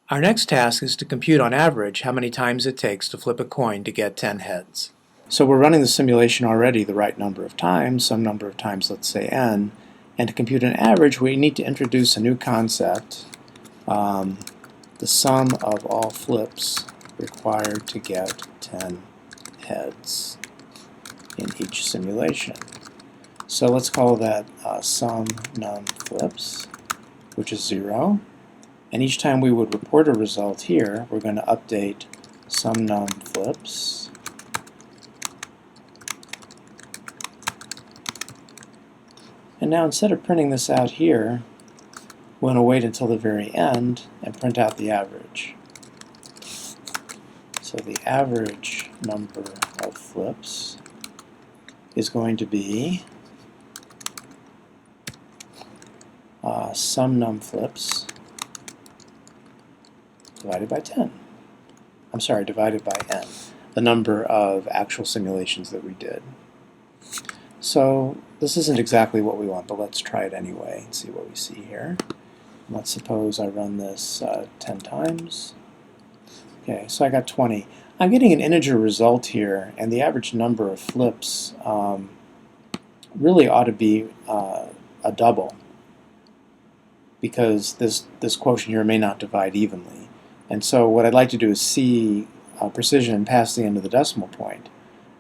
Our next task is to compute on average how many times it takes to flip a coin to get 10 heads. So we're running the simulation already the right number of times, some number of times, let's say n, and to compute an average we need to introduce a new concept, the sum of all flips required to get 10 heads in each simulation. So let's call that sum num flips, which is 0. And each time we would report a result here, we're going to update sum num flips and now instead of printing this out here, we're going to wait until the very end and print out the average. So the average number of flips is going to be sum num flips divided by 10. I'm sorry, divided by n, the number of actual simulations that we did. So this isn't exactly what we want, but let's try it anyway and see what we see here. Let's suppose I run this 10 times. Okay, so I got 20. I'm getting an integer result here, and the average number of flips really ought to be a double, because this quotient here may not divide evenly. And so what I'd like to do is see precision past the end of the decimal point.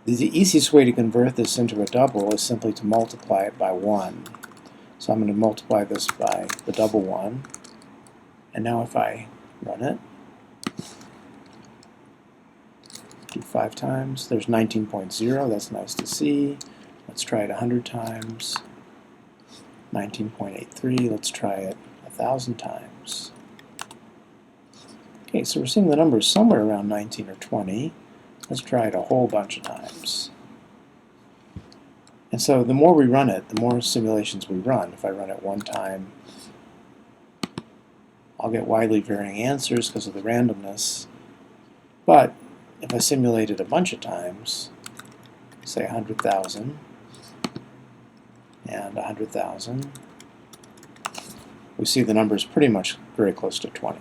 The easiest way to convert this into a double is simply to multiply it by 1. So I'm going to multiply this by the double 1. And now if I run it, do 5 times, there's 19.0. That's nice to see. Let's try it 100 times. 19.83. Let's try it 1,000 times. Okay, so we're seeing the numbers somewhere around 19 or 20. Let's try it a whole bunch of times. And so the more we run it, the more simulations we run. If I run it one time, I'll get widely varying answers because of the randomness. But if I simulate it a bunch of times, say 100,000 and 100,000, we see the numbers pretty much very close to 20.